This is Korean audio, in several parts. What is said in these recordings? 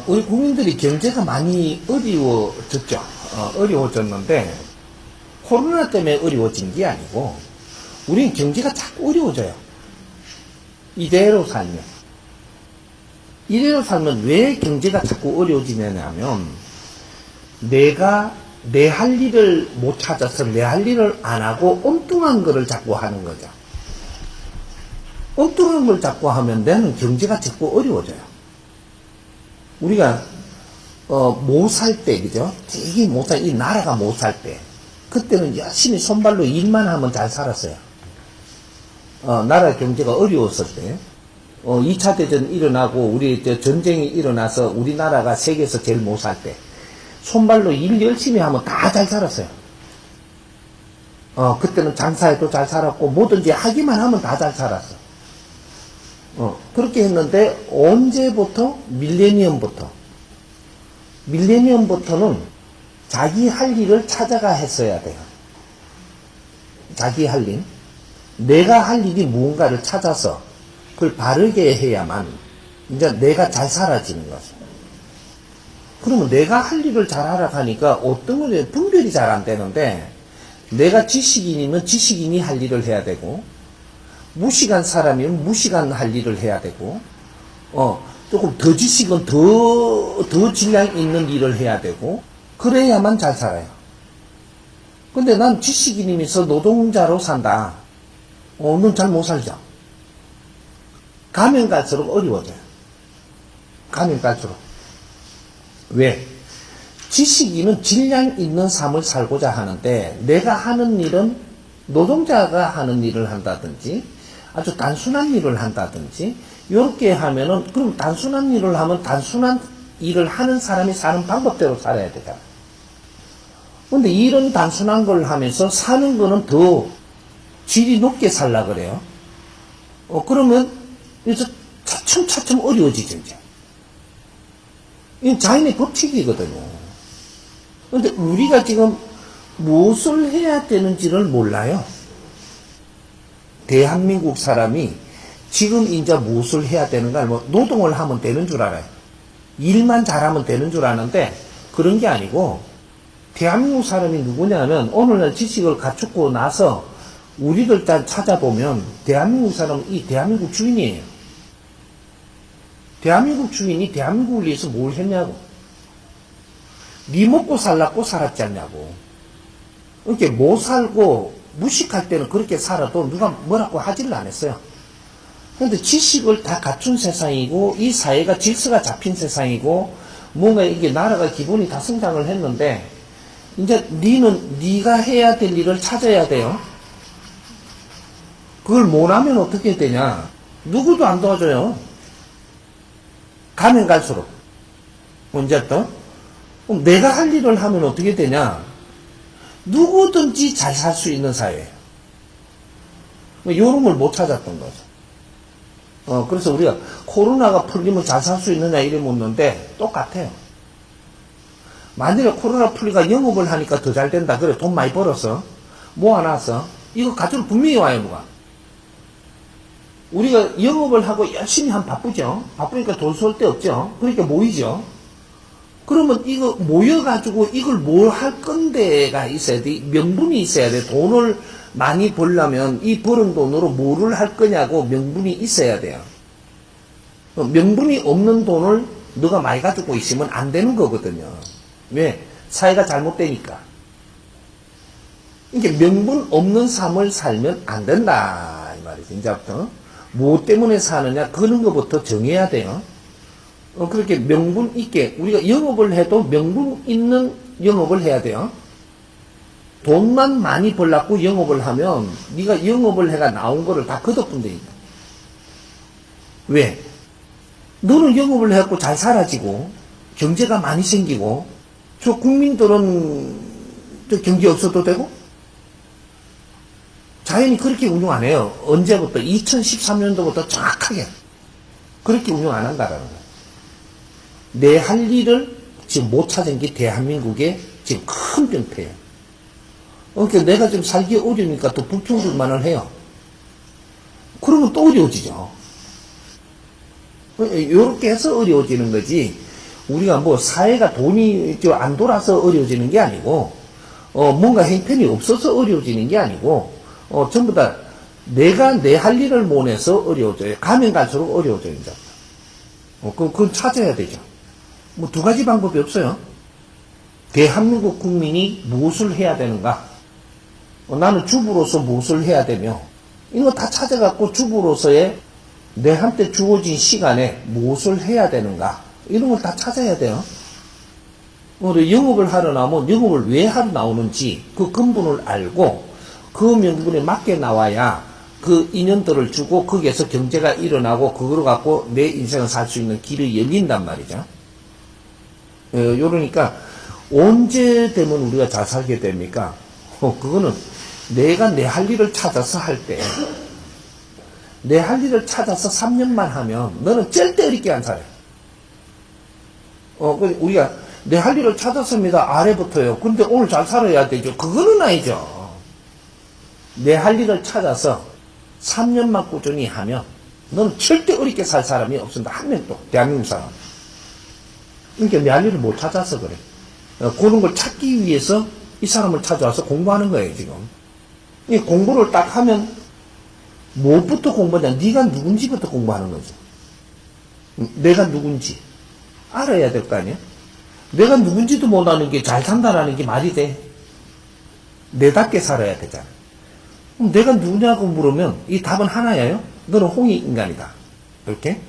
우리 국민들이 경제가 많이 어려워졌죠. 어려워졌는데, 코로나 때문에 어려워진 게 아니고, 우리는 경제가 자꾸 어려워져요. 이대로 살면. 이대로 살면 왜 경제가 자꾸 어려워지냐면, 내가 내 할 일을 못 찾아서 내 할 일을 안 하고 엉뚱한 거를 자꾸 하는 거죠. 엉뚱한 걸 자꾸 하면 나는 경제가 자꾸 어려워져요. 우리가 못 살 때, 그죠? 되게 못 살, 이 나라가 못 살 때, 그때는 열심히 손발로 일만 하면 잘 살았어요. 나라 경제가 어려웠을 때, 2차 대전 일어나고 우리 전쟁이 일어나서 우리나라가 세계에서 제일 못 살 때, 손발로 일 열심히 하면 다 잘 살았어요. 그때는 장사해도 잘 살았고, 뭐든지 하기만 하면 다 잘 살았어. 그렇게 했는데, 언제부터? 밀레니엄부터는 자기 할 일을 찾아가 했어야 돼요. 자기 할 일. 내가 할 일이 무언가를 찾아서 그걸 바르게 해야만 이제 내가 잘 살아지는 거죠. 그러면 내가 할 일을 잘 하라고 어떤 거에 분별이 잘 안 되는데, 내가 지식인이면 지식인이 할 일을 해야 되고, 무식한 사람이면 무식한 할 일을 해야 되고, 조금 더 지식은 더 질량 있는 일을 해야 되고, 그래야만 잘 살아요. 근데 난 지식인이면서 노동자로 산다. 넌 잘 못 살죠. 가면 갈수록 어려워져요. 가면 갈수록. 왜? 지식인은 질량 있는 삶을 살고자 하는데, 내가 하는 일은 노동자가 하는 일을 한다든지, 아주 단순한 일을 한다든지, 이렇게 하면은, 그럼 단순한 일을 하면 단순한 일을 하는 사람이 사는 방법대로 살아야 되잖아. 근데 이런 단순한 걸 하면서 사는 거는 더 질이 높게 살라 그래요. 그러면, 이제 차츰차츰 어려워지죠, 이제. 이건 자연의 법칙이거든요. 근데 우리가 지금 무엇을 해야 되는지를 몰라요. 대한민국 사람이 지금 이제 무엇을 해야 되는가, 노동을 하면 되는 줄 알아요. 일만 잘하면 되는 줄 아는데, 그런 게 아니고, 대한민국 사람이 누구냐면, 오늘날 지식을 갖추고 나서, 우리들 다 찾아보면, 대한민국 사람은 이 대한민국 주인이에요. 대한민국 주인이 대한민국을 위해서 뭘 했냐고. 니 먹고 살라고 살았지 않냐고. 이렇게 못 살고 무식할 때는 그렇게 살아도 누가 뭐라고 하지를 않았어요. 그런데 지식을 다 갖춘 세상이고, 이 사회가 질서가 잡힌 세상이고, 뭔가 이게 나라가 기본이 다 성장을 했는데, 이제 네가 해야 될 일을 찾아야 돼요. 그걸 못하면 어떻게 되냐. 누구도 안 도와줘요. 가면 갈수록. 언제 또? 그럼 내가 할 일을 하면 어떻게 되냐? 누구든지 잘 살 수 있는 사회예요. 요런 걸 못 찾았던 거죠. 그래서 우리가 코로나가 풀리면 잘 살 수 있느냐 이래 묻는데 똑같아요. 만일에 코로나 풀리가 영업을 하니까 더 잘 된다. 그래, 돈 많이 벌었어. 모아놨어. 이거 가지고 분명히 와요, 누가. 우리가 영업을 하고 열심히 하면 바쁘죠. 바쁘니까 돈 쏠 데 없죠. 그러니까 모이죠. 그러면 이거 모여가지고 이걸 뭘 할 건데가 있어야 돼. 명분이 있어야 돼. 돈을 많이 벌려면 이 버는 돈으로 뭐를 할 거냐고 명분이 있어야 돼요. 명분이 없는 돈을 너가 많이 가지고 있으면 안 되는 거거든요. 왜? 사회가 잘못되니까. 이게 명분 없는 삶을 살면 안 된다. 이 말이죠. 이제부터. 뭐 때문에 사느냐, 그런 것부터 정해야 돼요. 그렇게 명분 있게, 우리가 영업을 해도 명분 있는 영업을 해야 돼요. 돈만 많이 벌려고 영업을 하면, 네가 영업을 해가 나온 거를 다 거둬뿐다니까. 왜? 너는 영업을 해갖고 잘 살아지고, 경제가 많이 생기고, 저 국민들은 저 경제 없어도 되고, 자연이 그렇게 운영 안 해요. 언제부터? 2013년도부터 정확하게. 그렇게 운영 안 한다라는 거예요. 내 할 일을 지금 못 찾은 게 대한민국의 지금 큰 병폐예요. 그러니까 내가 좀 살기 어려우니까 또 불평불만을 해요. 그러면 또 어려워지죠. 요렇게 해서 어려워지는 거지. 우리가 뭐 사회가 돈이 안 돌아서 어려워지는 게 아니고, 뭔가 형편이 없어서 어려워지는 게 아니고, 전부 다 내가 내 할 일을 못 해서 어려워져요. 가면 갈수록 어려워져요, 이제. 그건 찾아야 되죠. 뭐 두 가지 방법이 없어요. 대한민국 국민이 무엇을 해야 되는가? 나는 주부로서 무엇을 해야 되며, 이거 다 찾아갖고 주부로서의 내한테 주어진 시간에 무엇을 해야 되는가? 이런 걸 다 찾아야 돼요. 영업을 하러 나오면 영업을 왜 하러 나오는지 그 근본을 알고 그 명분에 맞게 나와야 그 인연들을 주고 거기에서 경제가 일어나고 그걸 갖고 내 인생을 살 수 있는 길이 열린단 말이죠. 요러니까 언제 되면 우리가 잘 살게 됩니까? 그거는 내가 내 할 일을 찾아서 할 때, 내 할 일을 찾아서 3년만 하면 너는 절대 어렵게 안 살아요. 우리가 내 할 일을 찾았습니다. 아래부터요. 근데 오늘 잘 살아야 되죠. 그거는 아니죠. 내 할 일을 찾아서 3년만 꾸준히 하면 너는 절대 어렵게 살 사람이 없습니다. 한 명도. 대한민국 사람. 그러니까 내 할 일을 못 찾아서 그래. 그런 걸 찾기 위해서 이 사람을 찾아와서 공부하는 거예요, 지금. 이 공부를 딱 하면 뭐부터 공부하냐? 네가 누군지부터 공부하는 거죠. 내가 누군지 알아야 될 거 아니야? 내가 누군지도 못 아는 게 잘 산다라는 게 말이 돼? 내답게 살아야 되잖아. 그럼 내가 누구냐고 물으면 이 답은 하나예요. 너는 홍익인간이다. 이렇게?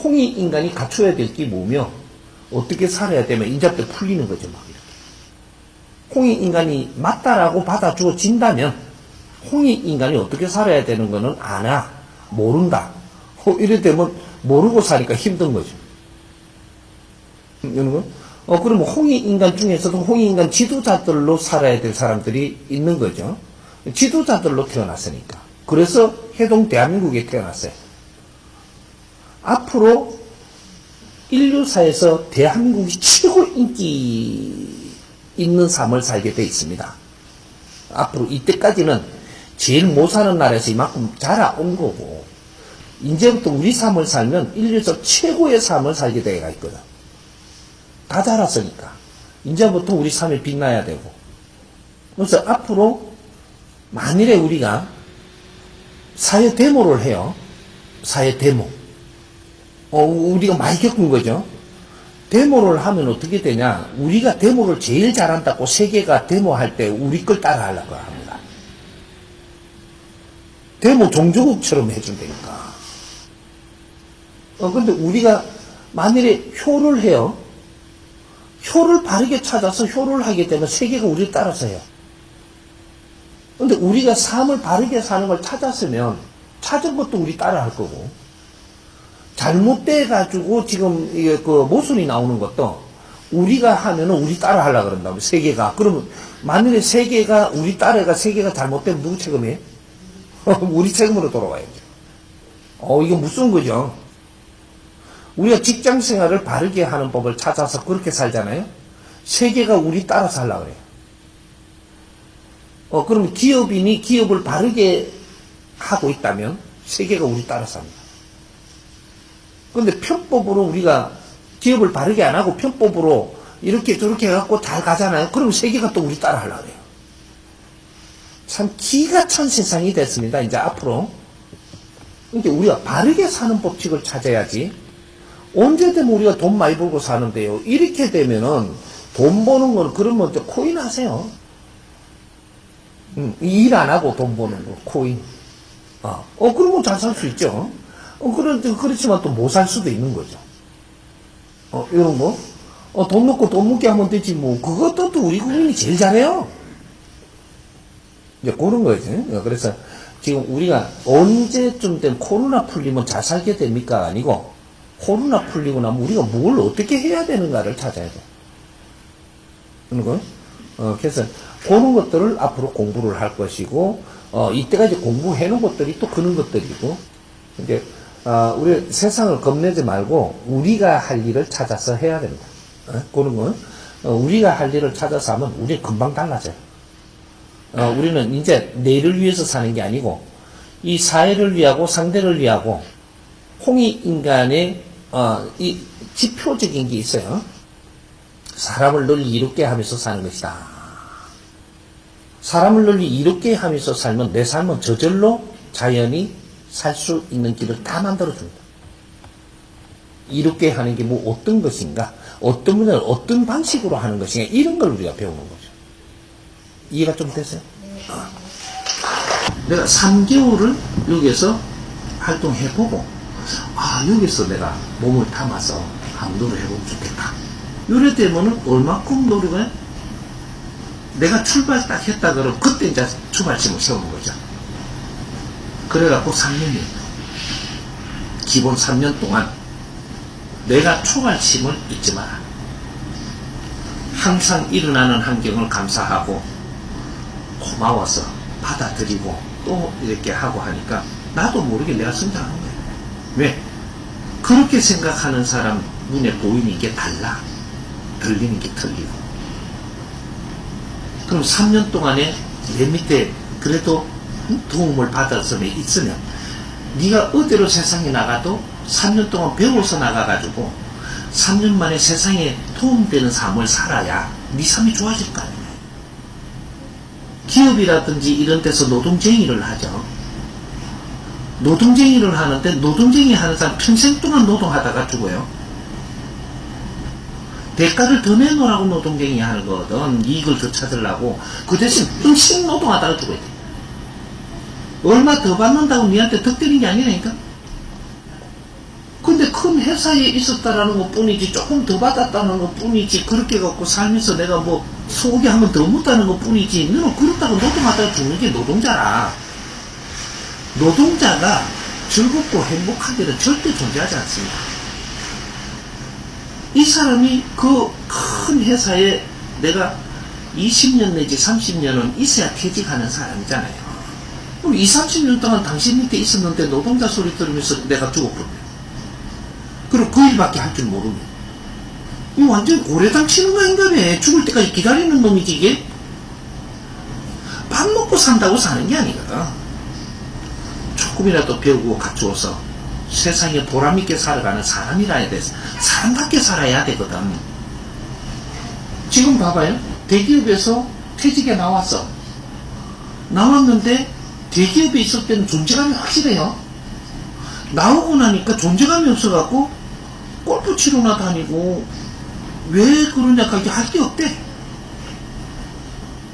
홍익인간이 갖춰야 될 게 뭐며 어떻게 살아야 되면 이제부터 풀리는 거죠. 막 이렇게. 홍익인간이 맞다라고 받아주어진다면 홍익인간이 어떻게 살아야 되는 거는 아나, 모른다. 이래 되면 모르고 사니까 힘든 거죠. 그러면 홍익인간 중에서도 홍익인간 지도자들로 살아야 될 사람들이 있는 거죠. 지도자들로 태어났으니까. 그래서 해동 대한민국에 태어났어요. 앞으로 인류사에서 대한민국이 최고 인기 있는 삶을 살게 돼 있습니다. 앞으로 이때까지는 제일 못 사는 나라에서 이만큼 자라온 거고, 이제부터 우리 삶을 살면 인류에서 최고의 삶을 살게 되어 있거든. 다 자랐으니까. 이제부터 우리 삶이 빛나야 되고. 그래서 앞으로 만일에 우리가 사회 데모를 해요. 사회 데모. 우리가 많이 겪은 거죠. 데모를 하면 어떻게 되냐. 우리가 데모를 제일 잘한다고 세계가 데모할 때 우리 걸 따라 하려고 합니다. 데모 종조국처럼 해준다니까. 근데 우리가 만일에 효를 해요. 효를 바르게 찾아서 효를 하게 되면 세계가 우리를 따라서 해요. 근데 우리가 삶을 바르게 사는 걸 찾았으면 찾은 것도 우리 따라 할 거고, 잘못돼가지고 지금 이게 그 모순이 나오는 것도 우리가 하면은 우리 따라 하려고 그런다고, 세계가. 그러면 만일에 세계가, 우리 따라가 세계가 잘못되면 누구 책임이에요? 우리 책임으로 돌아와야죠. 이게 무슨 거죠? 우리가 직장 생활을 바르게 하는 법을 찾아서 그렇게 살잖아요? 세계가 우리 따라서 하려고 그래요. 그럼 기업인이 기업을 바르게 하고 있다면 세계가 우리 따라서 합니다. 근데 편법으로 우리가 기업을 바르게 안 하고 편법으로 이렇게 저렇게 해갖고 잘 가잖아요? 그럼 세계가 또 우리 따라 하려고 그래요. 참 기가 찬 세상이 됐습니다, 이제 앞으로. 그러니까 우리가 바르게 사는 법칙을 찾아야지. 언제 되면 우리가 돈 많이 벌고 사는데요. 이렇게 되면은 돈 버는 건 그러면 코인 하세요. 일 안 하고 돈 버는 거, 코인. 그러면 잘 살 수 있죠. 그렇지만 또 못 살 수도 있는 거죠. 이런 거. 돈 넣고 돈 묻게 하면 되지, 뭐. 그것도 또 우리 국민이 제일 잘해요. 이제 그런 거지. 그래서 지금 우리가 언제쯤 되면 코로나 풀리면 잘 살게 됩니까? 아니고, 코로나 풀리고 나면 우리가 뭘 어떻게 해야 되는가를 찾아야 돼. 그런 거. 그래서 그런 것들을 앞으로 공부를 할 것이고, 이때까지 공부해 놓은 것들이 또 그런 것들이고, 이제, 우리 세상을 겁내지 말고 우리가 할 일을 찾아서 해야 됩니다. 그런 거. 우리가 할 일을 찾아서 하면 우리 금방 달라져요. 우리는 이제 내를 위해서 사는 게 아니고 이 사회를 위하고 상대를 위하고 홍익인간의 이 지표적인 게 있어요. 사람을 널리 이롭게 하면서 사는 것이다. 사람을 널리 이롭게 하면서 살면 내 삶은 저절로 자연히 살 수 있는 길을 다 만들어줍니다. 이롭게 하는 게 뭐 어떤 것인가, 어떤 분야를 어떤 방식으로 하는 것인가, 이런 걸 우리가 배우는 거죠. 이해가 좀 되세요? 내가 3개월을 여기에서 활동해보고, 여기서 내가 몸을 담아서 한번 노력해보면 좋겠다. 이래 되면은 얼마큼 노력을 내가 출발 딱 했다 그러면 그때 이제 출발점을 세우는 거죠. 그래갖고 3년이에요. 기본 3년 동안 내가 초발침을 잊지 마라. 항상 일어나는 환경을 감사하고 고마워서 받아들이고 또 이렇게 하고 하니까 나도 모르게 내가 성장하는 거예요. 왜? 그렇게 생각하는 사람 눈에 보이는 게 달라. 들리는 게 틀리고. 그럼 3년 동안에 내 밑에 그래도 도움을 받아서 있으면 네가 어디로 세상에 나가도 3년 동안 배워서 나가가지고 3년 만에 세상에 도움되는 삶을 살아야 네 삶이 좋아질 거 아니에요. 기업이라든지 이런 데서 노동쟁이를 하죠. 노동쟁이를 하는데 노동쟁이 하는 사람 평생 동안 노동하다가 죽어요. 대가를 더 내놓으라고 노동쟁이 하는 거거든. 이익을 더 찾으려고. 그 대신 음식 노동하다가 죽어야 돼. 얼마 더 받는다고 니한테 덕대는 게 아니라니까. 근데 큰 회사에 있었다라는 것 뿐이지, 조금 더 받았다는 것 뿐이지, 그렇게 갖고 살면서 내가 뭐 소고기 한 번 더 먹다는 것 뿐이지, 너는 그렇다고 노동하다가 죽는 게 노동자라. 노동자가 즐겁고 행복하기는 절대 존재하지 않습니다. 이 사람이 그 큰 회사에 내가 20년 내지 30년은 있어야 퇴직하는 사람이잖아요. 그럼 20, 30년 동안 당신 밑에 있었는데 노동자 소리 들으면서 내가 죽었거든요. 그리고 그 일밖에 할 줄 모르면. 이 완전 고래당 치는 거 아닌가 봐. 죽을 때까지 기다리는 놈이지, 이게. 밥 먹고 산다고 사는 게 아니거든. 조금이라도 배우고 갖추어서 세상에 보람있게 살아가는 사람이라야 돼. 사람답게 살아야 되거든. 지금 봐봐요. 대기업에서 퇴직에 나왔어. 나왔는데 대기업에 있을 때는 존재감이 확실해요. 나오고 나니까 존재감이 없어갖고 골프 치러나 다니고 왜 그러냐 그게 할 게 없대.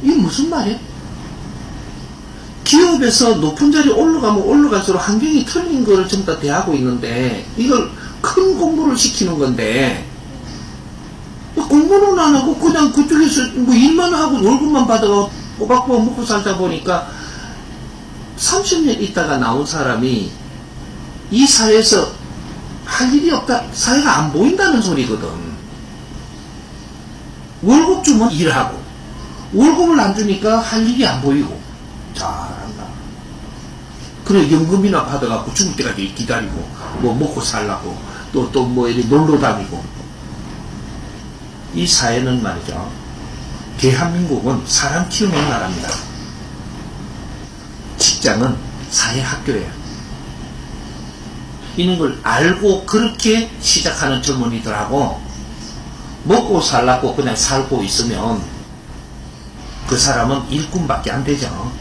이게 무슨 말이야? 기업에서 높은 자리에 올라가면 올라갈수록 환경이 틀린 거를 전부 다 대하고 있는데 이걸 큰 공부를 시키는 건데 공부는 안 하고 그냥 그쪽에서 뭐 일만 하고 월급만 받아가 꼬박꼬박 먹고 살다 보니까 30년 있다가 나온 사람이 이 사회에서 할 일이 없다, 사회가 안 보인다는 소리거든. 월급 주면 일하고 월급을 안 주니까 할 일이 안 보이고. 잘한다. 그래 연금이나 받아갖고 죽을 때까지 기다리고 뭐 먹고 살라고 또 뭐 이렇게 놀러 다니고. 이 사회는 말이죠, 대한민국은 사람 키우는 나라입니다. 직장은 사회 학교예요. 이런 걸 알고 그렇게 시작하는 젊은이들하고 먹고 살라고 그냥 살고 있으면 그 사람은 일꾼밖에 안 되죠.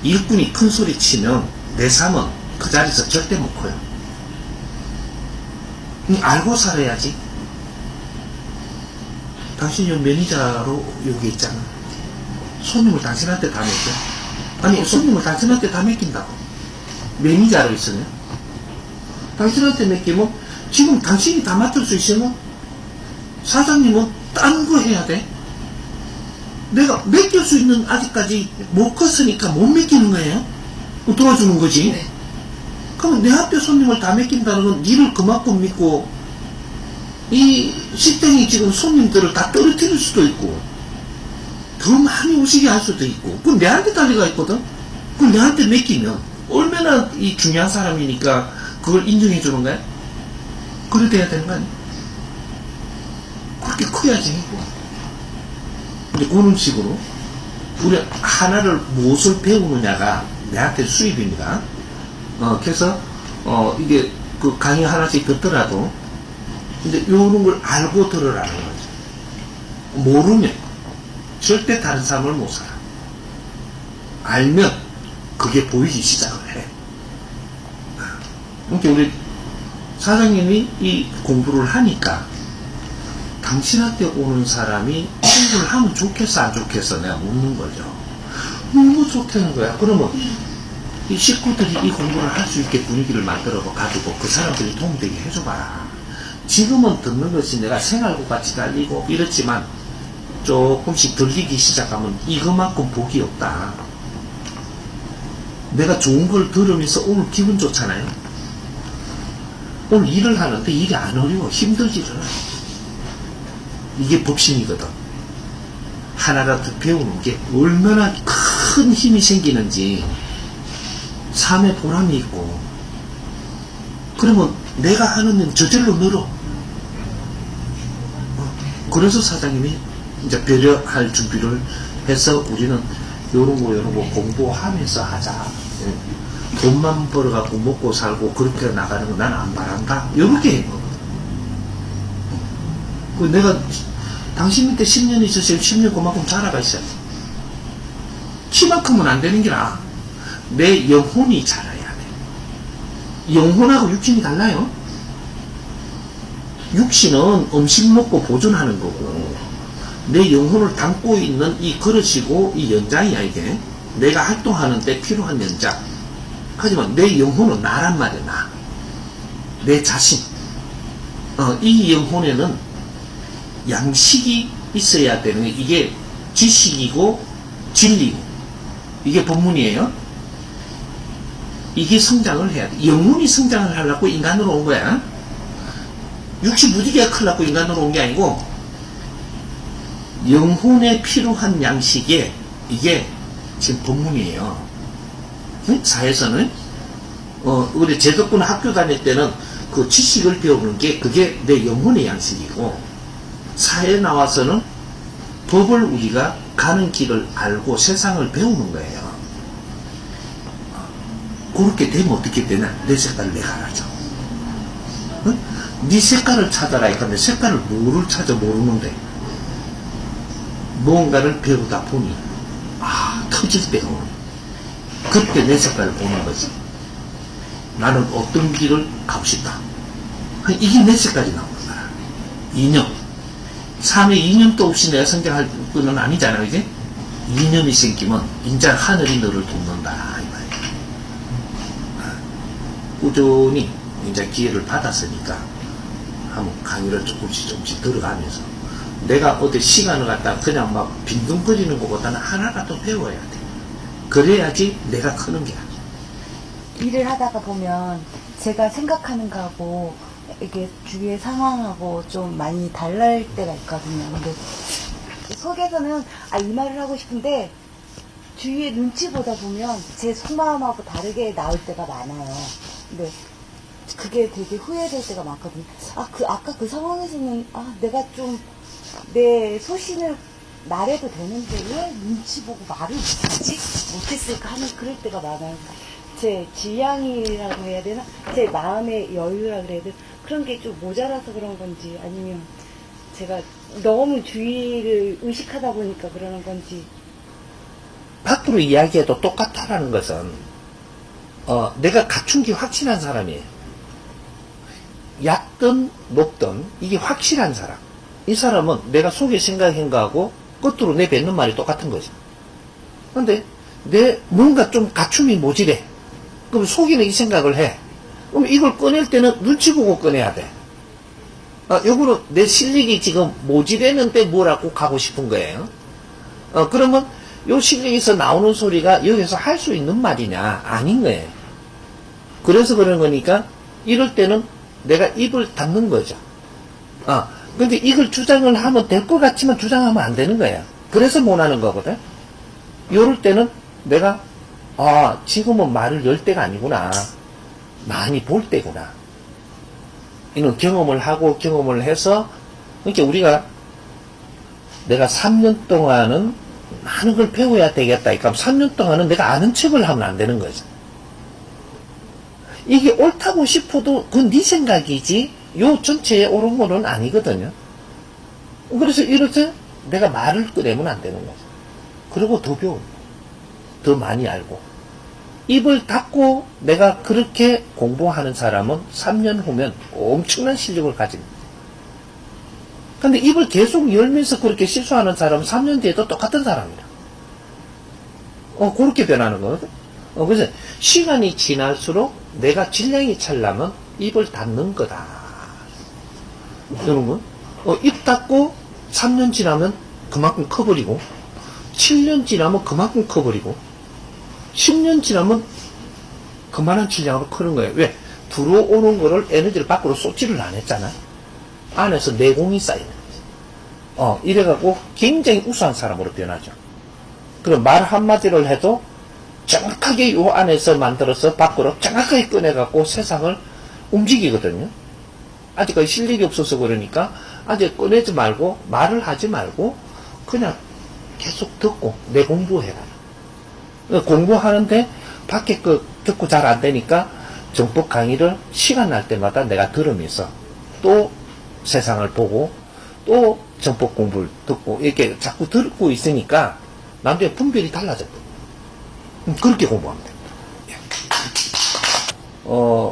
일꾼이 큰 소리 치면 내 삶은 그 자리에서 절대 못 커요. 알고 살아야지. 당신 요 매니저로 여기 있잖아. 손님을 당신한테 다 맡겨. 아니 손님을 당신한테 다 맡긴다고. 매니저로 있으면 당신한테 맡기면 지금 당신이 다 맡을 수 있으면 사장님은 딴 거 해야 돼. 내가 맡길 수 있는 아직까지 못 컸으니까 못 맡기는 거예요. 도와주는 거지. 네. 그럼 내 앞에 손님을 다 맡긴다는 건 니를 그만큼 믿고 이 식당이 지금 손님들을 다 떨어뜨릴 수도 있고 더 많이 오시게 할 수도 있고 그건 내한테 달려가 있거든. 그럼 내한테 맡기면 얼마나 이 중요한 사람이니까 그걸 인정해 주는 거야? 그래 돼야 되는 거 아니야? 그렇게 커야지. 근데 그런 식으로 우리 하나를 무엇을 배우느냐가 내한테 수입입니다. 그래서 이게 그 강의 하나씩 듣더라도, 근데 요런 걸 알고 들으라는 거죠. 모르면 절대 다른 삶을 못 살아. 알면 그게 보이기 시작을 해. 그러니까 우리 사장님이 이 공부를 하니까 당신한테 오는 사람이 공부를 하면 좋겠어 안 좋겠어 내가 묻는 거죠. 너무 좋다는 거야. 그러면 이 식구들이 이 공부를 할 수 있게 분위기를 만들어 가지고 그 사람들이 도움되게 해줘봐라. 지금은 듣는 것이 내가 생활고가 지달리고 이렇지만 조금씩 들리기 시작하면 이거만큼 복이 없다. 내가 좋은 걸 들으면서 오늘 기분 좋잖아요. 오늘 일을 하는데 일이 안 어려워. 힘들지를. 이게 법신이거든. 하나라도 배우는 게 얼마나 큰 힘이 생기는지 삶의 보람이 있고, 그러면 내가 하는 일 저절로 늘어. 그래서 사장님이 이제 배려할 준비를 해서 우리는 요런 거 공부하면서 하자. 돈만 벌어갖고 먹고 살고 그렇게 나가는 거 난 안 바란다. 이렇게 한 거거든. 내가 당신 밑에 10년 있으세요. 10년 그만큼 자라가 있어요. 키만큼은 안 되는 게 나아. 내 영혼이 자라야 돼. 영혼하고 육신이 달라요. 육신은 음식 먹고 보존하는 거고, 내 영혼을 담고 있는 이 그릇이고 이 연장이야. 이게 내가 활동하는 데 필요한 연장. 하지만 내 영혼은 나란 말이야. 나. 내 자신. 이 영혼에는 양식이 있어야 되는 게, 이게 지식이고 진리고, 이게 법문이에요. 이게 성장을 해야 돼. 영혼이 성장을 하려고 인간으로 온 거야. 육신 무지개가 크려고 인간으로 온 게 아니고, 영혼에 필요한 양식에, 이게 지금 법문이에요. 사회에서는 우리 제도권 학교 다닐 때는 그 지식을 배우는 게 그게 내 영혼의 양식이고, 사회에 나와서는 법을 우리가 가는 길을 알고 세상을 배우는 거예요. 그렇게 되면 어떻게 되나? 내 색깔을 내가 알아줘. 네 색깔을 찾아라. 그러니까 내 색깔을 뭐를 찾아 모르는데, 무언가를 배우다 보니 터질 때가 오는, 그때 내 색깔을 보는 거지. 나는 어떤 길을 가고 싶다. 이게 내 색깔이 나오는 거야. 이념. 삶에 이념도 없이 내가 성장할 건 아니잖아, 그지? 이념이 생기면 인자 하늘이 너를 돕는다, 이 말이야. 꾸준히 이제 기회를 받았으니까 한번 강의를 조금씩 들어가면서, 내가 어디 시간을 갖다 그냥 막 빈둥거리는 것보다는 하나라도 배워야 돼. 그래야지 내가 크는 게 아니야. 일을 하다가 보면 제가 생각하는 거하고 이게 주위의 상황하고 좀 많이 달랄 때가 있거든요. 근데 속에서는 이 말을 하고 싶은데 주위의 눈치 보다 보면 제 속마음하고 다르게 나올 때가 많아요. 근데 그게 되게 후회될 때가 많거든요. 아까 그 상황에서는 내가 좀 내 소신을 말해도 되는데 왜 눈치 보고 말을 못했을까 하는 그럴 때가 많아요. 제 질량이라고 해야 되나? 제 마음의 여유라 그래야 되나? 그런 게 좀 모자라서 그런 건지, 아니면 제가 너무 주의를 의식하다 보니까 그러는 건지. 밖으로 이야기해도 똑같다라는 것은 내가 갖춘 게 확실한 사람이에요. 얕든 높든 이게 확실한 사람. 이 사람은 내가 속에 생각한 거하고 겉으로 내뱉는 말이 똑같은 거지. 근데 내 뭔가 좀 갖춤이 모질해. 그럼 속에는 이 생각을 해. 그럼 이걸 꺼낼 때는 눈치 보고 꺼내야 돼. 요거는 내 실력이 지금 모질했는데 뭐라고 가고 싶은 거예요. 그러면 요 실력에서 나오는 소리가 여기서 할 수 있는 말이냐? 아닌 거예요. 그래서 그런 거니까 이럴 때는 내가 입을 닫는 거죠. 근데 이걸 주장을 하면 될 것 같지만 주장하면 안 되는 거야. 그래서 못 하는 거거든. 요럴 때는 내가 지금은 말을 열 때가 아니구나. 많이 볼 때구나. 이런 경험을 하고 경험을 해서, 그러니까 우리가 내가 3년 동안은 많은 걸 배워야 되겠다. 그럼 3년 동안은 내가 아는 척을 하면 안 되는 거죠. 이게 옳다고 싶어도 그건 네 생각이지 요 전체에 옳은 거는 아니거든요. 그래서 이렇게 내가 말을 꺼내면 안 되는 거죠. 그리고 더 배워. 더 많이 알고. 입을 닫고 내가 그렇게 공부하는 사람은 3년 후면 엄청난 실력을 가집니다. 근데 입을 계속 열면서 그렇게 실수하는 사람은 3년 뒤에도 똑같은 사람이다. 그렇게 변하는 거거든. 그래서 시간이 지날수록 내가 질량이 차려면 입을 닫는 거다. 여러분, 입 닫고 3년 지나면 그만큼 커버리고, 7년 지나면 그만큼 커버리고, 10년 지나면 그만한 질량으로 크는 거예요. 왜? 들어오는 거를 에너지를 밖으로 쏟지를 안 했잖아. 안에서 내공이 쌓이는 거지. 이래갖고 굉장히 우수한 사람으로 변하죠. 그럼 말 한마디를 해도 정확하게 요 안에서 만들어서 밖으로 정확하게 꺼내갖고 세상을 움직이거든요. 아직까지 실력이 없어서 그러니까 아직 꺼내지 말고 말을 하지 말고 그냥 계속 듣고 내 공부해라. 공부하는데 밖에 듣고 잘 안 되니까 정법 강의를 시간 날 때마다 내가 들으면서 또 세상을 보고 또 정법 공부를 듣고 이렇게 자꾸 듣고 있으니까 나중에 분별이 달라져요. 그렇게 공부하면 됩니다.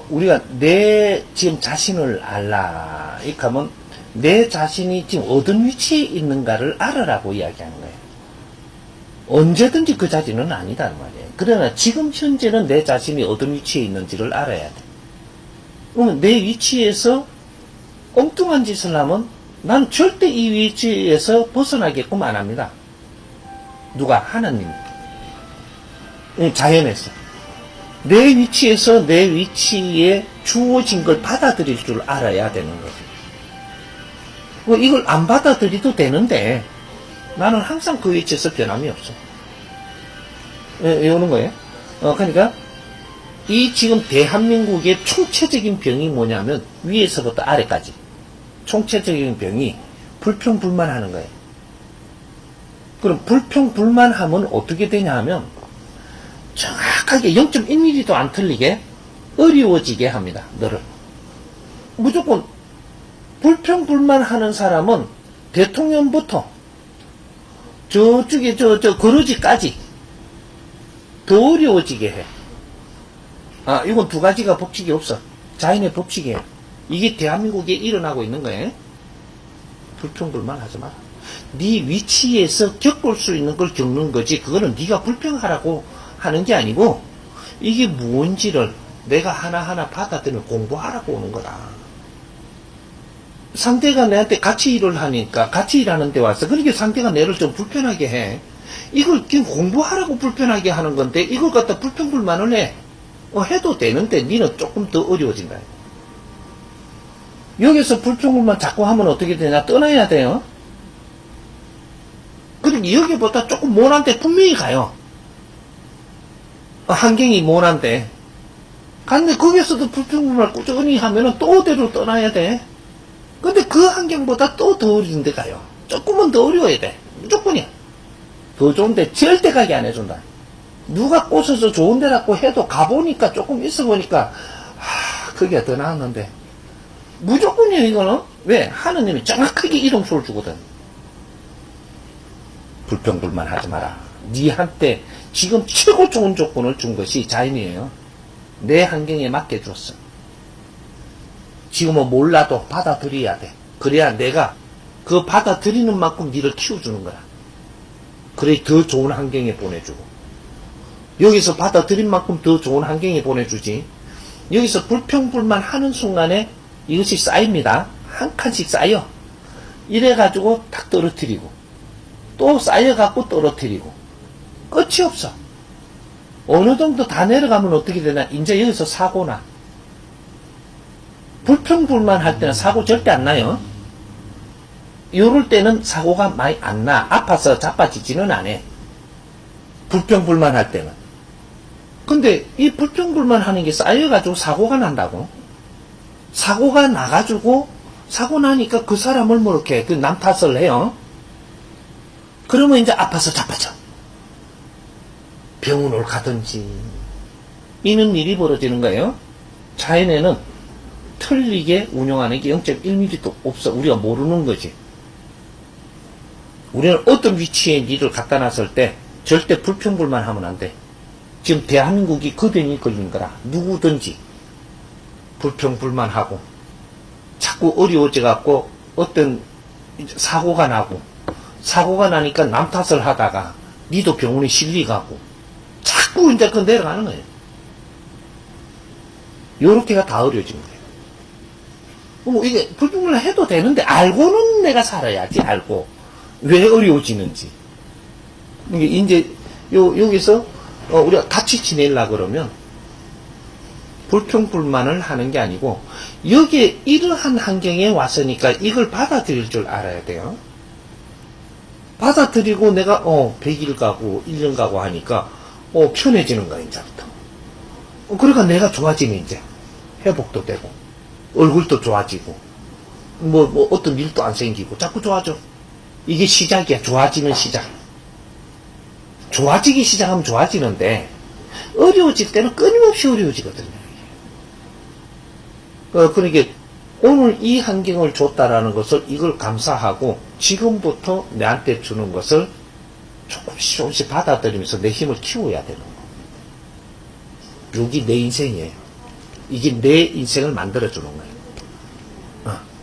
우리가 내 지금 자신을 알라. 이렇게 하면 내 자신이 지금 어떤 위치에 있는가를 알아라고 이야기하는 거예요. 언제든지 그 자리는 아니다는 말이에요. 그러나 지금 현재는 내 자신이 어떤 위치에 있는지를 알아야 돼. 그러면 내 위치에서 엉뚱한 짓을 하면 난 절대 이 위치에서 벗어나게끔 안 합니다. 누가? 하나님. 자연에서. 내 위치에서 내 위치에 주어진 걸 받아들일 줄 알아야 되는 거죠. 이걸 안 받아들여도 되는데 나는 항상 그 위치에서 변함이 없어. 이러는 거예요. 그러니까 이 지금 대한민국의 총체적인 병이 뭐냐면 위에서부터 아래까지 총체적인 병이 불평불만하는 거예요. 그럼 불평불만하면 어떻게 되냐 하면 정확하게 0.1mm도 안 틀리게 어려워지게 합니다. 너를. 무조건 불평불만하는 사람은 대통령부터 저쪽에 거러지까지 더 어려워지게 해. 이건 두 가지가 법칙이 없어. 자연의 법칙이에요. 이게 대한민국에 일어나고 있는 거예요. 불평불만 하지 마라. 네 위치에서 겪을 수 있는 걸 겪는 거지. 그거는 네가 불평하라고 하는 게 아니고 이게 뭔지를 내가 하나하나 받아들이면 공부하라고 오는 거다. 상대가 내한테 같이 일을 하니까 같이 일하는 데 와서 그러니까 상대가 내를 좀 불편하게 해. 이걸 그냥 공부하라고 불편하게 하는 건데 이걸 갖다 불평불만을 해. 해도 되는데 니는 조금 더 어려워진다. 여기서 불평불만 자꾸 하면 어떻게 되냐? 떠나야 돼요. 그리고 여기보다 조금 모난데 분명히 가요. 환경이 모난데. 근데 거기서도 불평불만을 꾸준히 하면은 또 어디로 떠나야 돼. 근데 그 환경보다 또 더 어려운 데 가요. 조금은 더 어려워야 돼. 무조건이야. 더 좋은데 절대 가게 안 해준다. 누가 꼬셔서 좋은 데라고 해도 가보니까 조금 있어보니까 그게 더 나았는데 무조건이에요. 이거는. 왜? 하느님이 정확하게 이름수를 주거든. 불평불만 하지 마라. 니한테 지금 최고 좋은 조건을 준 것이 자연이에요. 내 환경에 맞게 줬어. 지금은 몰라도 받아들여야 돼. 그래야 내가 그 받아들이는 만큼 니를 키워주는 거야. 그래 더 좋은 환경에 보내주고 여기서 받아들인 만큼 더 좋은 환경에 보내주지. 여기서 불평불만 하는 순간에 이것이 쌓입니다. 한 칸씩 쌓여. 이래가지고 탁 떨어뜨리고 또 쌓여갖고 떨어뜨리고 끝이 없어. 어느 정도 다 내려가면 어떻게 되나? 이제 여기서 사고나. 불평불만 할 때는 사고 절대 안 나요. 요럴 때는 사고가 많이 안 나. 아파서 자빠지지는 않아. 불평불만 할 때는. 근데 이 불평불만 하는 게 쌓여가지고 사고가 난다고. 사고가 나가지고 사고 나니까 그 사람을 뭐 이렇게 남 탓을 해요. 그러면 이제 아파서 자빠져. 병원을 가든지 이런 일이 벌어지는 거예요. 자연에는 틀리게 운영하는 게 0.1mm도 없어. 우리가 모르는 거지. 우리는 어떤 위치에 니를 갖다 놨을 때 절대 불평불만 하면 안 돼. 지금 대한민국이 거변이 걸린 거라. 누구든지 불평불만하고 자꾸 어려워져 갖고 어떤 사고가 나고, 사고가 나니까 남 탓을 하다가 니도 병원에 실리가고 자꾸 이제 그 내려가는 거예요. 요렇게가 다 어려워진 거예요. 뭐 이게 불평불만 해도 되는데 알고는 내가 살아야지. 알고 왜 어려워지는지. 이게 이제 여기서 우리가 같이 지내려 그러면 불평불만을 하는 게 아니고 여기에 이러한 환경에 왔으니까 이걸 받아들일 줄 알아야 돼요. 받아들이고 내가 100일 가고 1년 가고 하니까 편해지는 거야 이제부터. 그러니까 내가 좋아지네. 이제 회복도 되고 얼굴도 좋아지고 뭐 어떤 일도 안 생기고 자꾸 좋아져. 이게 시작이야. 좋아지는 시작. 좋아지기 시작하면 좋아지는데 어려워질 때는 끊임없이 어려워지거든요. 그러니까 오늘 이 환경을 줬다라는 것을 이걸 감사하고 지금부터 내한테 주는 것을 조금씩 받아들이면서 내 힘을 키워야 되는 거. 여기 내 인생이에요. 이게 내 인생을 만들어주는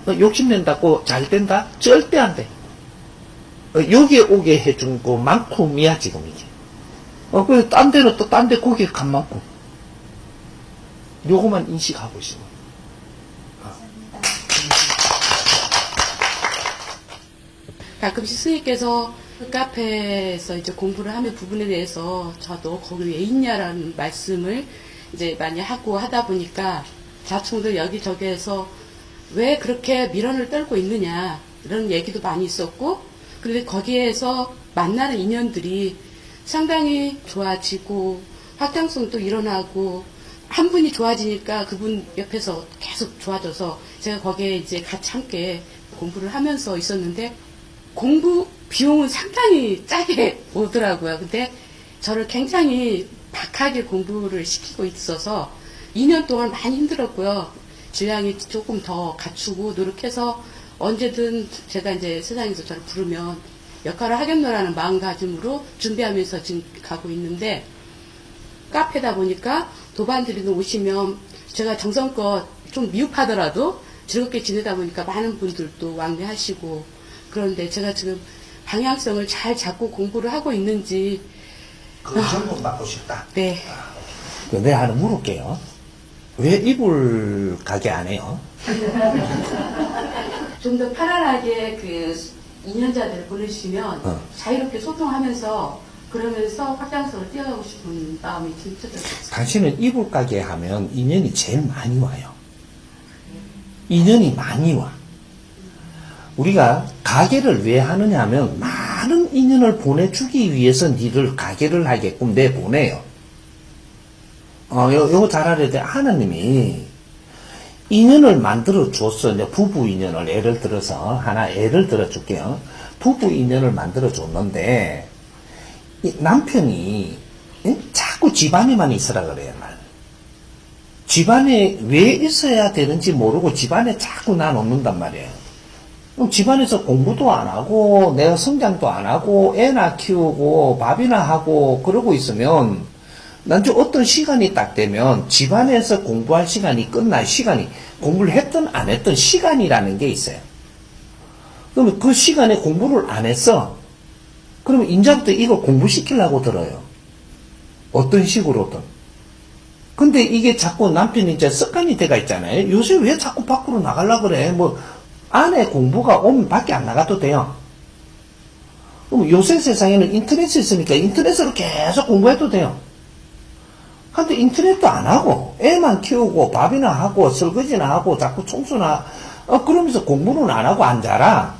거예요. 욕심낸다고 잘 된다? 절대 안 돼. 여기에 오게 해준 것만큼이야 지금 이게. 그래서 딴 데는 또 딴 데 고개 간 만큼. 요거만 인식하고 있어요. 가끔씩 스님께서 그 카페에서 이제 공부를 하는 부분에 대해서 저도 거기 왜 있냐라는 말씀을 이제 많이 하고 하다 보니까 자충들 여기저기에서 왜 그렇게 미련을 떨고 있느냐 이런 얘기도 많이 있었고, 그런데 거기에서 만나는 인연들이 상당히 좋아지고 확장성도 일어나고 한 분이 좋아지니까 그분 옆에서 계속 좋아져서 제가 거기에 이제 같이 함께 공부를 하면서 있었는데 공부 비용은 상당히 짜게 오더라고요. 근데 저를 굉장히 박하게 공부를 시키고 있어서 2년 동안 많이 힘들었고요. 질량이 조금 더 갖추고 노력해서 언제든 제가 이제 세상에서 저를 부르면 역할을 하겠노라는 마음가짐으로 준비하면서 지금 가고 있는데, 카페다 보니까 도반들이 오시면 제가 정성껏 좀 미흡하더라도 즐겁게 지내다 보니까 많은 분들도 왕래하시고, 그런데 제가 지금 방향성을 잘 잡고 공부를 하고 있는지. 그 점검 받고 싶다. 네. 내가 하나 물을게요. 왜 이불 가게 안 해요? 좀 더 편안하게 그 2년자들을 보내주시면 자유롭게 소통하면서 그러면서 확장성을 띄어가고 싶은 마음이 진짜 들었어요. 당신은 이불 가게 하면 인연이 제일 많이 와요. 인연이 많이 와. 우리가 가게를 왜 하느냐 하면 많은 인연을 보내주기 위해서 니를 가게를 하게끔 내보내요. 요거 잘 알아야 돼. 하나님이 인연을 만들어 줬어. 이제 부부 인연을 예를 들어서 하나 예를 들어 줄게요. 부부 인연을 만들어 줬는데 이 남편이 자꾸 집안에만 있으라 그래요. 말. 집안에 왜 있어야 되는지 모르고 집안에 자꾸 놔놓는단 말이에요. 그럼 집안에서 공부도 안 하고 내가 성장도 안 하고 애나 키우고 밥이나 하고 그러고 있으면 난좀 어떤 시간이 딱 되면 집안에서 공부할 시간이 끝날 시간이 공부를 했든 안 했든 시간이라는 게 있어요. 그러면 그 시간에 공부를 안 했어. 그러면 인자부터 이걸 공부시키려고 들어요. 어떤 식으로든. 근데 이게 자꾸 남편이 이제 습관이 돼가 있잖아요. 요새 왜 자꾸 밖으로 나가려고 그래? 뭐 안에 공부가 오면 밖에 안 나가도 돼요. 그럼 요새 세상에는 인터넷이 있으니까 인터넷으로 계속 공부해도 돼요. 근데 인터넷도 안 하고 애만 키우고 밥이나 하고 설거지나 하고 자꾸 청소나 그러면서 공부는 안 하고 앉아라.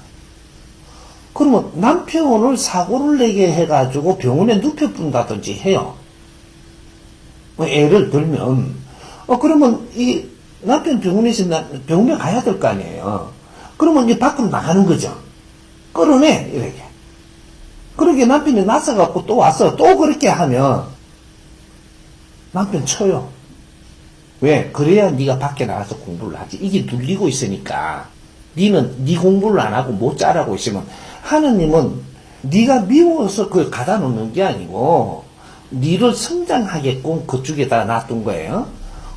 그러면 남편을 사고를 내게 해가지고 병원에 눕혀뿐다든지 해요. 예를 들면 그러면 이 남편 병원에서 병원에 가야 될 거 아니에요. 그러면 이제 밖으로 나가는 거죠. 끌어내 이렇게. 그렇게 남편이 나서갖고 또 와서 또 그렇게 하면 남편 쳐요. 왜? 그래야 네가 밖에 나가서 공부를 하지. 이게 눌리고 있으니까 니는 네 공부를 안 하고 못 자라고 있으면 하느님은 네가 미워서 그걸 가다 놓는 게 아니고 니를 성장하게끔 그쪽에다 놔둔 거예요.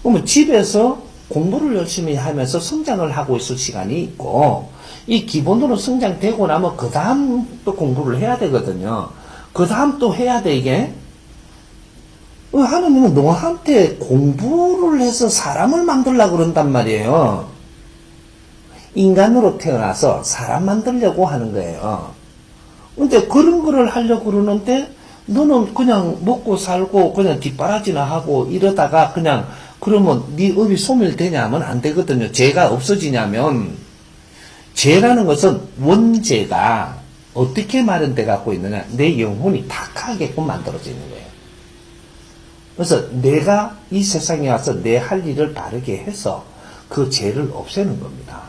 그러면 집에서 공부를 열심히 하면서 성장을 하고 있을 시간이 있고 이 기본으로 성장되고 나면 그 다음 또 공부를 해야 되거든요. 그 다음 또 해야 돼 이게. 하느님은 너한테 공부를 해서 사람을 만들려고 그런단 말이에요. 인간으로 태어나서 사람 만들려고 하는 거예요. 근데 그런 거를 하려고 그러는데 너는 그냥 먹고 살고 그냥 뒷바라지나 하고 이러다가 그냥 그러면 네 업이 소멸되냐면 안 되거든요. 죄가 없어지냐면 죄라는 것은 원죄가 어떻게 마련돼 갖고 있느냐 내 영혼이 탁하게끔 만들어져 있는 거예요. 그래서 내가 이 세상에 와서 내 할 일을 바르게 해서 그 죄를 없애는 겁니다.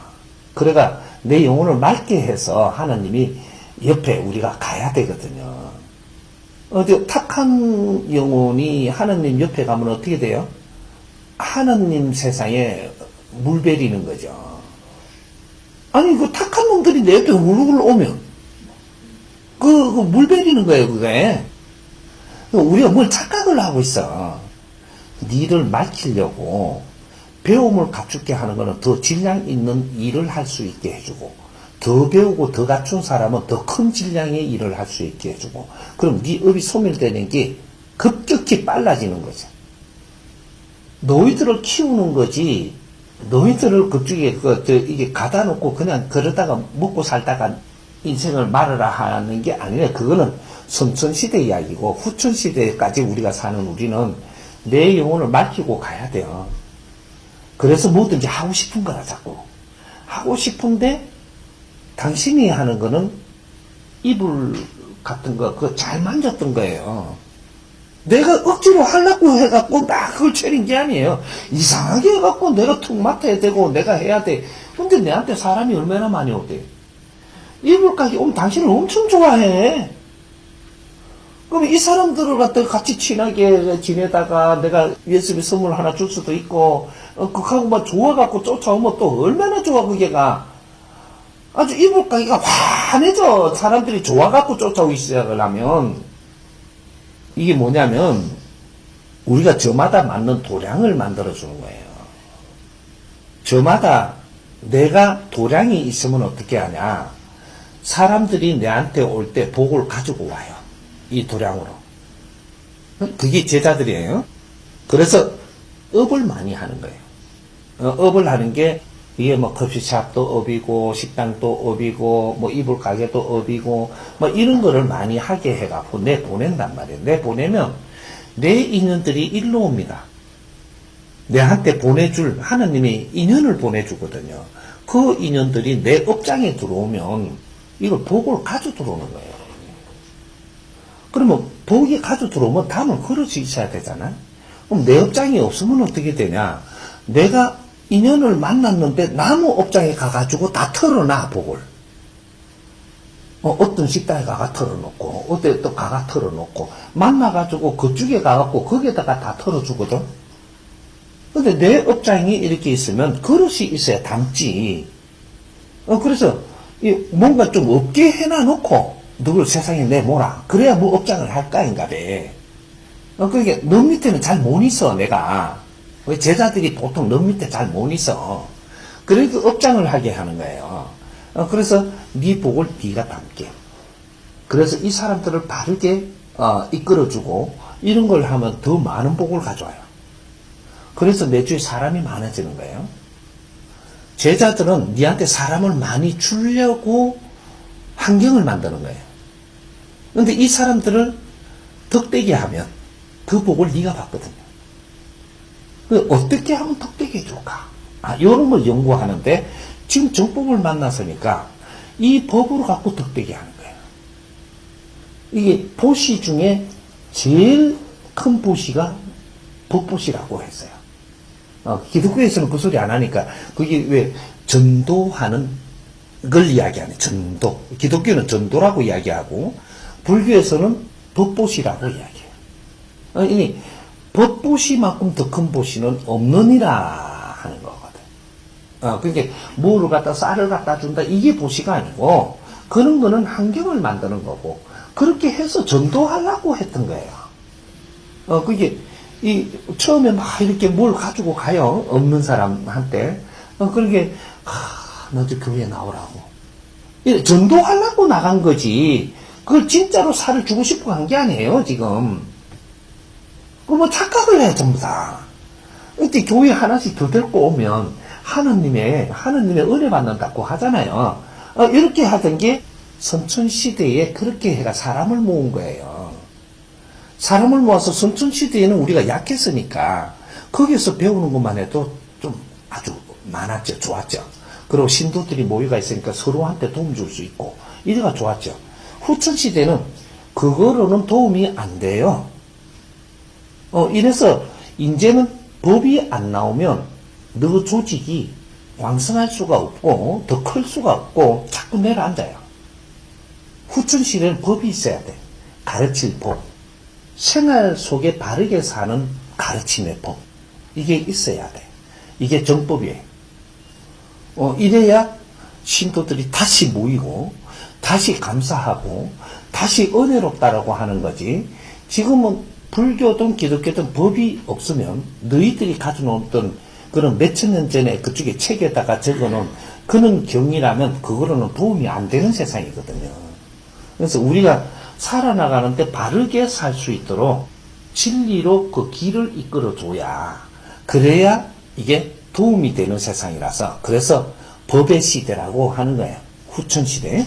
그래가 내 영혼을 맑게 해서 하나님이 옆에 우리가 가야 되거든요. 어디 탁한 영혼이 하나님 옆에 가면 어떻게 돼요? 하나님 세상에 물 베리는 거죠. 아니 그 탁한 놈들이 내 옆에 울울 오면 물 베리는 거예요 그게. 우리가 뭘 착각을 하고 있어. 니를 밝히려고 배움을 갖추게 하는 거는 더 질량 있는 일을 할 수 있게 해주고 더 배우고 더 갖춘 사람은 더 큰 질량의 일을 할 수 있게 해주고 그럼 네 업이 소멸되는 게 급격히 빨라지는 거죠. 너희들을 키우는 거지 너희들을 그쪽에 이게 가다 놓고 그냥 그러다가 먹고 살다가 인생을 말으라 하는 게 아니라 그거는 선천시대 이야기고 후천시대까지 우리가 사는 우리는 내 영혼을 밝히고 가야 돼요. 그래서 뭐든지 하고 싶은 거라 자꾸 하고 싶은데 당신이 하는 거는 이불 같은 거 그거 잘 만졌던 거예요. 내가 억지로 하려고 해갖고 막 그걸 차린 게 아니에요. 이상하게 해갖고 내가 툭 맡아야 되고 내가 해야 돼. 근데 내한테 사람이 얼마나 많이 오대. 이불 가게 오면 당신을 엄청 좋아해. 그럼 이 사람들을 갖다가 같이 친하게 지내다가 내가 USB 선물 하나 줄 수도 있고 그하고 막 좋아갖고 쫓아오면 또 얼마나 좋아 그게가. 아주 이불 가게가 환해져. 사람들이 좋아갖고 쫓아오기 시작을 하면. 이게 뭐냐면 우리가 저마다 맞는 도량을 만들어주는 거예요. 저마다 내가 도량이 있으면 어떻게 하냐. 사람들이 내한테 올 때 복을 가지고 와요. 이 도량으로. 그게 제자들이에요. 그래서 업을 많이 하는 거예요. 업을 하는 게 이게 뭐 커피숍도 업이고 식당도 업이고 뭐 이불 가게도 업이고 뭐 이런 거를 많이 하게 해갖고 내 보낸단 말이에요. 내 보내면 내 인연들이 일로 옵니다. 내한테 보내줄 하나님이 인연을 보내주거든요. 그 인연들이 내 업장에 들어오면 이걸 복을 가져 들어오는 거예요. 그러면 복이 가져 들어오면 다음은 그릇이 있어야 되잖아. 그럼 내 업장이 없으면 어떻게 되냐. 내가 인연을 만났는데 나무 업장에 가가지고 다 털어놔 복을. 어떤 식당에 가가 털어놓고 어때 또 가가 털어놓고 만나가지고 그쪽에 가갖고 거기에다가 다 털어주거든. 근데 내 업장이 이렇게 있으면 그릇이 있어야 담지. 그래서 뭔가 좀 없게 해놔놓고 누굴 세상에 내모라. 그래야 뭐 업장을 할까 인가래. 그러니까 너 밑에는 잘 못 있어 내가. 제자들이 보통 너 밑에 잘 못 있어. 그러니까 업장을 하게 하는 거예요. 그래서 네 복을 네가 담게. 그래서 이 사람들을 바르게 이끌어주고 이런 걸 하면 더 많은 복을 가져와요. 그래서 내 주위에 사람이 많아지는 거예요. 제자들은 네한테 사람을 많이 주려고 환경을 만드는 거예요. 그런데 이 사람들을 덕되게 하면 그 복을 네가 받거든요. 어떻게 하면 덕되게 해줄까? 이런 걸 연구하는데 지금 정법을 만나서니까 이 법으로 갖고 덕되게 하는 거예요. 이게 보시 중에 제일 큰 보시가 법보시라고 했어요. 기독교에서는 그 소리 안 하니까 그게 왜 전도하는 걸 이야기하네. 전도. 기독교는 전도라고 이야기하고 불교에서는 법보시라고 이야기해요. 이 법보시만큼 더 큰 보시는 없느니라 하는 거거든. 그러니까 뭐를 갖다 쌀을 갖다 준다 이게 보시가 아니고 그런 거는 환경을 만드는 거고 그렇게 해서 전도하려고 했던 거예요. 그게 처음에 막 이렇게 뭘 가지고 가요. 없는 사람한테. 그러게 너도 교회에 나오라고. 전도하려고 나간 거지. 그걸 진짜로 살을 주고 싶어 한 게 아니에요, 지금. 뭐 착각을 해, 전부 다. 이때 교회 하나씩 더 데리고 오면 하느님의 은혜 받는다고 하잖아요. 이렇게 하던 게 선천시대에 그렇게 해가 사람을 모은 거예요. 사람을 모아서 선천시대에는 우리가 약했으니까 거기서 배우는 것만 해도 좀 아주 많았죠. 좋았죠. 그리고 신도들이 모여가 있으니까 서로한테 도움 줄 수 있고 이래가 좋았죠. 후천시대는 그거로는 도움이 안 돼요. 이래서 이제는 법이 안 나오면 너 조직이 왕성할 수가 없고 더 클 수가 없고 자꾸 내려앉아요. 후천시대는 법이 있어야 돼. 가르칠 법. 생활 속에 바르게 사는 가르침의 법. 이게 있어야 돼. 이게 정법이에요. 이래야 신도들이 다시 모이고 다시 감사하고 다시 은혜롭다라고 하는 거지. 지금은 불교든 기독교든 법이 없으면 너희들이 가져놓던 그런 몇천 년 전에 그쪽에 책에다가 적어놓은 그런 경이라면 그거로는 도움이 안 되는 세상이거든요. 그래서 우리가 살아나가는데 바르게 살 수 있도록 진리로 그 길을 이끌어줘야 그래야 이게 도움이 되는 세상이라서 그래서 법의 시대라고 하는 거예요. 후천시대.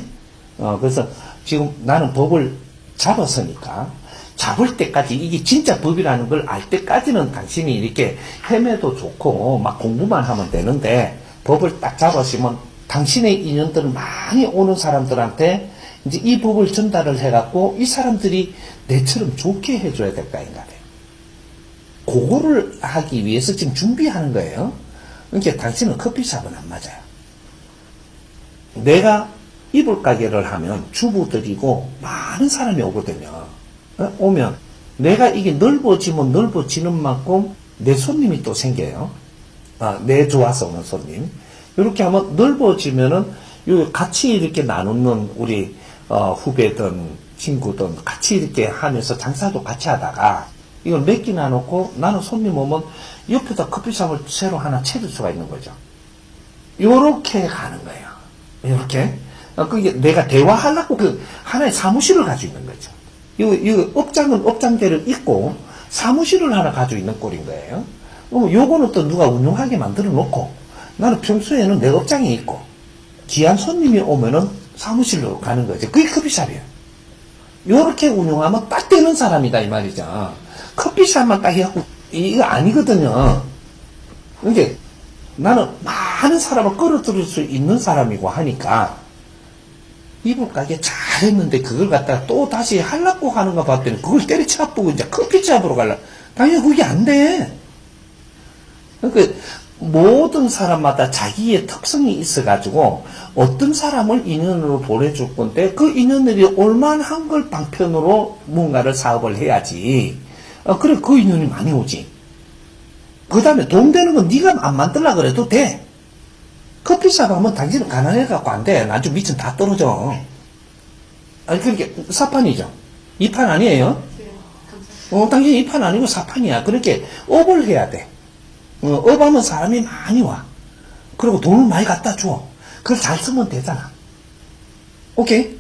그래서 지금 나는 법을 잡았으니까 잡을 때까지 이게 진짜 법이라는 걸 알 때까지는 당신이 이렇게 헤매도 좋고 막 공부만 하면 되는데 법을 딱 잡았으면 당신의 인연들을 많이 오는 사람들한테 이제 이 법을 전달을 해갖고 이 사람들이 내처럼 좋게 해줘야 될 거 아닌가. 그거를 하기 위해서 지금 준비하는 거예요. 그러니까 당신은 커피숍은 안 맞아요. 내가 이불 가게를 하면 주부들이고 많은 사람이 오거든요. 오면 내가 이게 넓어지면 넓어지는 만큼 내 손님이 또 생겨요. 내 좋아서 오는 손님. 이렇게 하면 넓어지면은 같이 이렇게 나누는 우리 후배든 친구든 같이 이렇게 하면서 장사도 같이 하다가 이걸 몇 개 나놓고 나는 손님 오면 옆에다 커피숍을 새로 하나 차릴 수가 있는 거죠. 요렇게 가는 거예요. 요렇게. 그게 내가 대화하려고 그 하나의 사무실을 가지고 있는 거죠. 이 업장은 업장대를 있고 사무실을 하나 가지고 있는 꼴인 거예요. 요거는 또 누가 운영하게 만들어 놓고 나는 평소에는 내 업장에 있고 귀한 손님이 오면은 사무실로 가는 거죠. 그게 커피숍이에요. 요렇게 운영하면 딱 되는 사람이다 이 말이죠. 커피숍만 딱 해갖고 이거 아니거든요. 이게 나는 많은 사람을 끌어들일 수 있는 사람이고 하니까 이불 가게 잘했는데 그걸 갖다가 또 다시 하려고 하는 거 봤더니 그걸 때려쳐보고 이제 커피숍으로 가려. 당연히 그게 안 돼. 그러니까 모든 사람마다 자기의 특성이 있어가지고 어떤 사람을 인연으로 보내줄 건데 그 인연들이 올만한 걸 방편으로 뭔가를 사업을 해야지. 그래 그 인연이 많이 오지. 그 다음에 돈 되는 건 네가 안 만들라 그래도 돼. 커피숍 하면 당신은 가난해갖고 안 돼. 나중 밑은 다 떨어져. 아니 그렇게 사판이죠. 2판 아니에요? 당신 2판 아니고 4판이야. 그렇게 업을 해야 돼. 업하면 사람이 많이 와. 그리고 돈을 많이 갖다 줘. 그걸 잘 쓰면 되잖아. 오케이?